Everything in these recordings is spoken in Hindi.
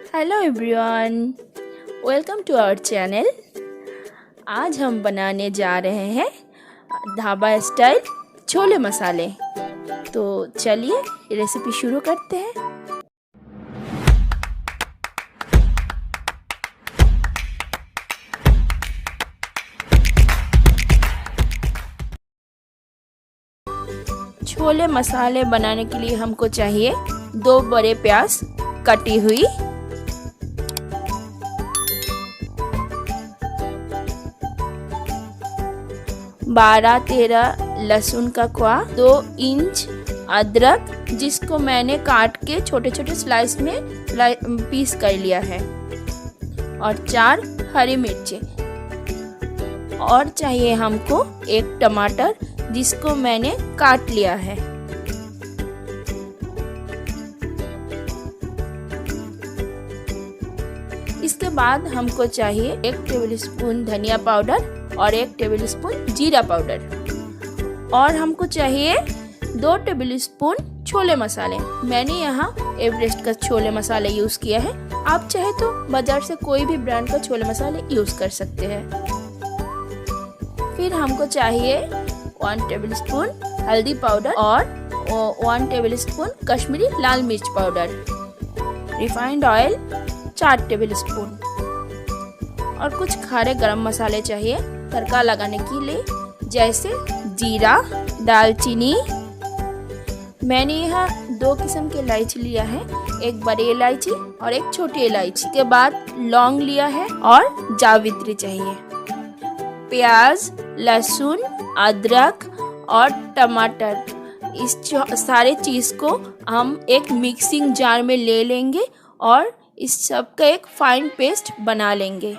Hello everyone, welcome to our channel. आज हम बनाने जा रहे हैं ढाबा स्टाइल छोले मसाले। तो चलिए रेसिपी शुरू करते हैं। छोले मसाले बनाने के लिए हमको चाहिए 2 बड़े प्याज कटी हुई, 12-13 लहसुन का क्वा, 2 इंच अदरक जिसको मैंने काट के छोटे छोटे स्लाइस में पीस कर लिया है, और 4 हरी मिर्ची, और चाहिए हमको 1 टमाटर जिसको मैंने काट लिया है। इसके बाद हमको चाहिए 1 टेबलस्पून धनिया पाउडर और 1 टेबलस्पून जीरा पाउडर, और हमको चाहिए 2 टेबलस्पून छोले मसाले। मैंने यहाँ एवरेस्ट का छोले मसाले यूज किया है, आप चाहे तो बाजार से कोई भी ब्रांड का छोले मसाले यूज कर सकते हैं। फिर हमको चाहिए 1 टेबलस्पून हल्दी पाउडर और 1 टेबलस्पून कश्मीरी लाल मिर्च पाउडर, रिफाइंड ऑयल 4 टेबलस्पून, और कुछ खारे गरम मसाले चाहिए तड़का लगाने के लिए, जैसे जीरा, दालचीनी। मैंने यहाँ 2 किस्म के इलायची लिया है, एक बड़ी इलायची और एक छोटी इलायची। के बाद लौंग लिया है और जावित्री चाहिए। प्याज, लहसुन, अदरक और टमाटर, इस सारे चीज को हम एक मिक्सिंग जार में ले लेंगे और इस सब का एक फाइन पेस्ट बना लेंगे।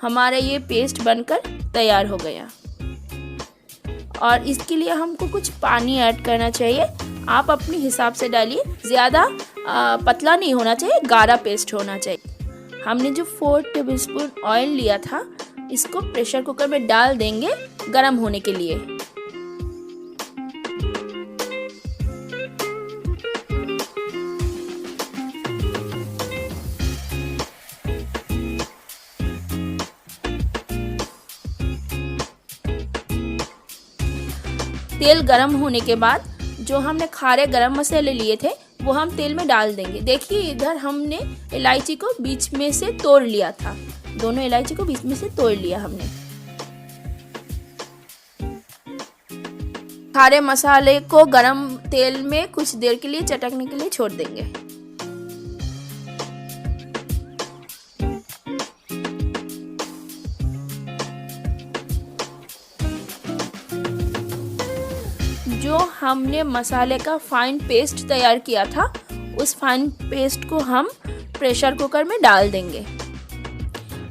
हमारा ये पेस्ट बनकर तैयार हो गया, और इसके लिए हमको कुछ पानी ऐड करना चाहिए। आप अपने हिसाब से डालिए, ज़्यादा पतला नहीं होना चाहिए, गाढ़ा पेस्ट होना चाहिए। हमने जो 4 टेबलस्पून ऑयल लिया था, इसको प्रेशर कुकर में डाल देंगे गरम होने के लिए। तेल गरम होने के बाद जो हमने खारे गरम मसाले लिए थे वो हम तेल में डाल देंगे। देखिए इधर हमने इलायची को बीच में से तोड़ लिया था, दोनों इलायची को बीच में से तोड़ लिया हमने। खारे मसाले को गरम तेल में कुछ देर के लिए चटकने के लिए छोड़ देंगे। जो हमने मसाले का फाइन पेस्ट तैयार किया था, उस फाइन पेस्ट को हम प्रेशर कुकर में डाल देंगे,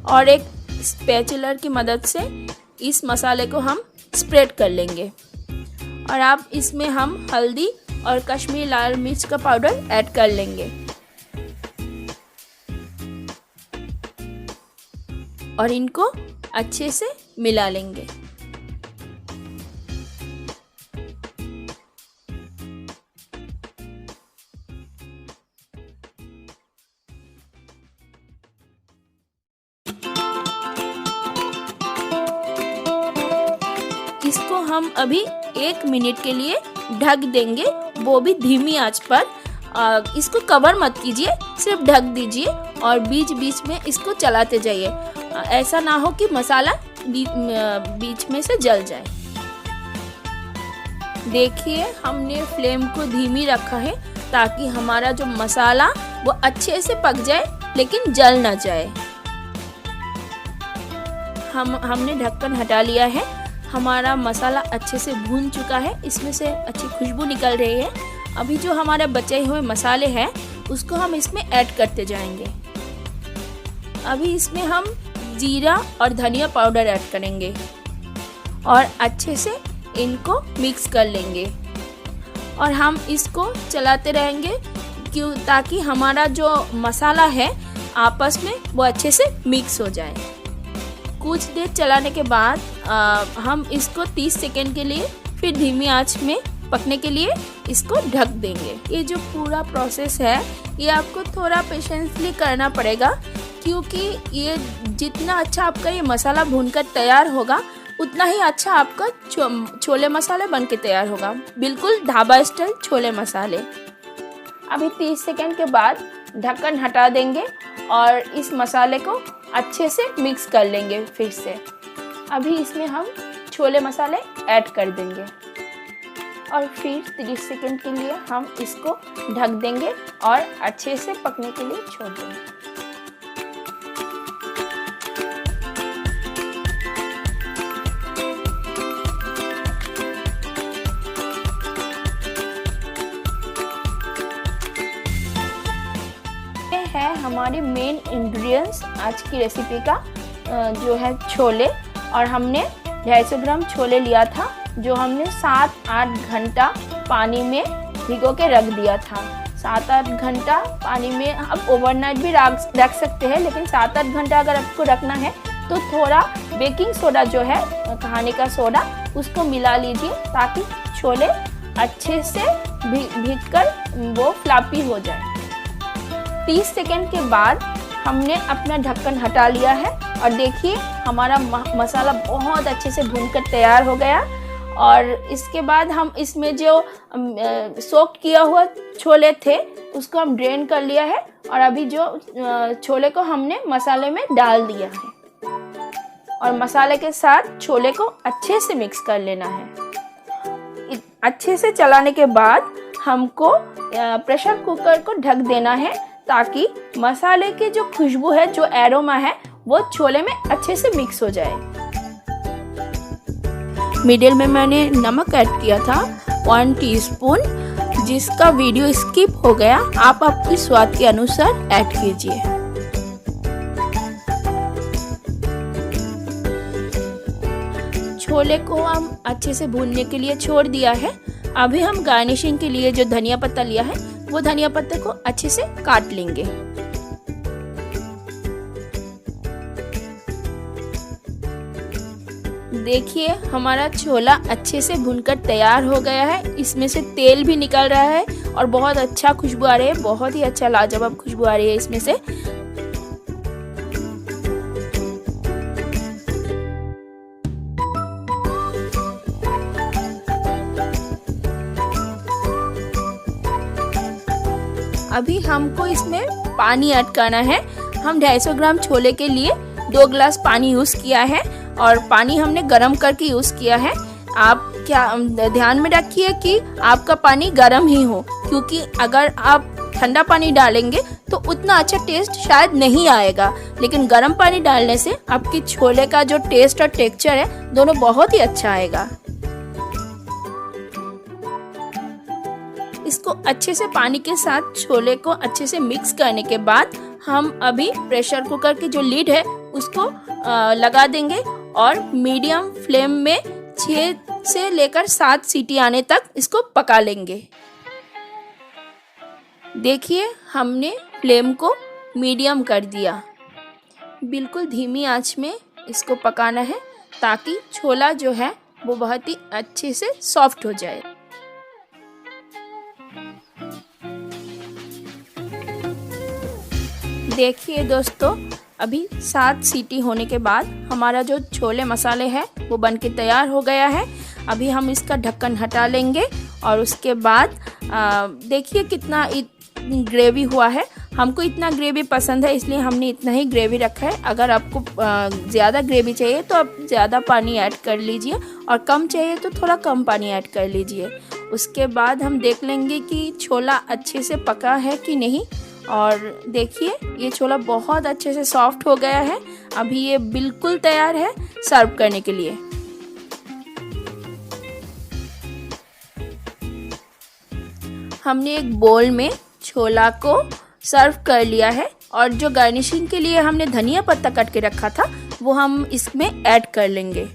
और एक स्पैचुलर की मदद से इस मसाले को हम स्प्रेड कर लेंगे। और अब इसमें हम हल्दी और कश्मीरी लाल मिर्च का पाउडर ऐड कर लेंगे, और इनको अच्छे से मिला लेंगे। इसको हम अभी 1 मिनट के लिए ढक देंगे, वो भी धीमी आंच पर। इसको कवर मत कीजिए, सिर्फ ढक दीजिए और बीच बीच में इसको चलाते जाइए। ऐसा ना हो कि मसाला बीच में से जल जाए। देखिए हमने फ्लेम को धीमी रखा है ताकि हमारा जो मसाला वो अच्छे से पक जाए लेकिन जल ना जाए। हमने ढक्कन हटा लिया है, हमारा मसाला अच्छे से भून चुका है, इसमें से अच्छी खुशबू निकल रही है। अभी जो हमारे बचे हुए मसाले हैं उसको हम इसमें ऐड करते जाएंगे। अभी इसमें हम जीरा और धनिया पाउडर ऐड करेंगे और अच्छे से इनको मिक्स कर लेंगे और हम इसको चलाते रहेंगे क्यों, ताकि हमारा जो मसाला है आपस में वो अच्छे से मिक्स हो जाए। कुछ देर चलाने के बाद हम इसको 30 सेकेंड के लिए फिर धीमी आंच में पकने के लिए इसको ढक देंगे। ये जो पूरा प्रोसेस है ये आपको थोड़ा पेशेंसली करना पड़ेगा, क्योंकि ये जितना अच्छा आपका ये मसाला भूनकर तैयार होगा उतना ही अच्छा आपका छोले मसाले बन के तैयार होगा, बिल्कुल ढाबा स्टाइल छोले मसाले। अभी 30 सेकेंड के बाद ढक्कन हटा देंगे और इस मसाले को अच्छे से मिक्स कर लेंगे फिर से। अभी इसमें हम छोले मसाले ऐड कर देंगे और फिर 30 सेकेंड के लिए हम इसको ढक देंगे और अच्छे से पकने के लिए छोड़ देंगे। है हमारे मेन इंग्रेडिएंट्स आज की रेसिपी का जो है छोले, और हमने 250 ग्राम छोले लिया था जो हमने 7-8 घंटा पानी में भिगो के रख दिया था। 7-8 घंटा पानी में आप ओवरनाइट भी रख सकते हैं, लेकिन 7-8 घंटा अगर आपको रखना है तो थोड़ा बेकिंग सोडा जो है खाने का सोडा उसको मिला लीजिए, ताकि छोले अच्छे से भीगकर वो फ्लफी हो जाए। 30 सेकेंड के बाद हमने अपना ढक्कन हटा लिया है और देखिए हमारा मसाला बहुत अच्छे से भूनकर तैयार हो गया। और इसके बाद हम इसमें जो सोक किया हुआ छोले थे उसको हम ड्रेन कर लिया है और अभी जो छोले को हमने मसाले में डाल दिया है और मसाले के साथ छोले को अच्छे से मिक्स कर लेना है। अच्छे से चलाने के बाद हमको प्रेशर कुकर को ढक देना है, ताकि मसाले की जो खुशबू है, जो एरोमा है, वो छोले में अच्छे से मिक्स हो जाए। मिडिल में मैंने नमक ऐड किया था 1 टीस्पून, जिसका वीडियो स्किप हो गया, आप अपने स्वाद के अनुसार ऐड कीजिए। छोले को हम अच्छे से भूनने के लिए छोड़ दिया है। अभी हम गार्निशिंग के लिए जो धनिया पत्ता लिया है वो धनिया पत्ते को अच्छे से काट लेंगे। देखिए हमारा छोला अच्छे से भुनकर तैयार हो गया है, इसमें से तेल भी निकल रहा है और बहुत अच्छा खुशबू आ रही है, बहुत ही अच्छा लाजवाब खुशबू आ रही है इसमें से। अभी हमको इसमें पानी ऐड करना है। हम 250 ग्राम छोले के लिए 2 गिलास पानी यूज़ किया है और पानी हमने गरम करके यूज़ किया है। आप क्या ध्यान में रखिए कि आपका पानी गरम ही हो, क्योंकि अगर आप ठंडा पानी डालेंगे तो उतना अच्छा टेस्ट शायद नहीं आएगा, लेकिन गर्म पानी डालने से आपकी छोले का जो टेस्ट और टेक्सचर है दोनों बहुत ही अच्छा आएगा। इसको अच्छे से पानी के साथ छोले को अच्छे से मिक्स करने के बाद हम अभी प्रेशर कुकर की जो लीड है उसको लगा देंगे और मीडियम फ्लेम में 6 से लेकर 7 सीटी आने तक इसको पका लेंगे। देखिए हमने फ्लेम को मीडियम कर दिया। बिल्कुल धीमी आंच में इसको पकाना है, ताकि छोला जो है वो बहुत ही अच्छे से सॉफ्ट हो जाए। देखिए दोस्तों, अभी 7 सीटी होने के बाद हमारा जो छोले मसाले है वो बनके तैयार हो गया है। अभी हम इसका ढक्कन हटा लेंगे और उसके बाद देखिए कितना ग्रेवी हुआ है। हमको इतना ग्रेवी पसंद है, इसलिए हमने इतना ही ग्रेवी रखा है। अगर आपको ज़्यादा ग्रेवी चाहिए तो आप ज़्यादा पानी ऐड कर लीजिए और कम चाहिए तो थोड़ा कम पानी ऐड कर लीजिए। उसके बाद हम देख लेंगे कि छोला अच्छे से पका है कि नहीं। और देखिए ये छोला बहुत अच्छे से सॉफ्ट हो गया है। अभी ये बिल्कुल तैयार है सर्व करने के लिए। हमने एक बोल में छोला को सर्व कर लिया है और जो गार्निशिंग के लिए हमने धनिया पत्ता काट के रखा था वो हम इसमें ऐड कर लेंगे।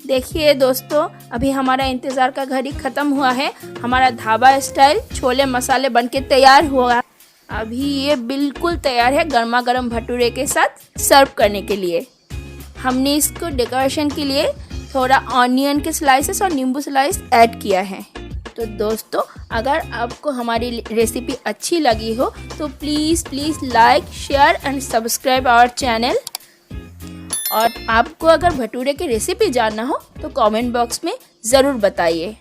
देखिए दोस्तों, अभी हमारा इंतज़ार का घड़ी ख़त्म हुआ है। हमारा ढाबा स्टाइल छोले मसाले बनके तैयार हुआ। अभी ये बिल्कुल तैयार है गर्मा गर्म भटूरे के साथ सर्व करने के लिए। हमने इसको डेकोरेशन के लिए थोड़ा ऑनियन के स्लाइसेस और नींबू स्लाइस ऐड किया है। तो दोस्तों, अगर आपको हमारी रेसिपी अच्छी लगी हो तो please like, share and subscribe our channel. और आपको अगर भटूरे की रेसिपी जानना हो तो कमेंट बॉक्स में ज़रूर बताइए।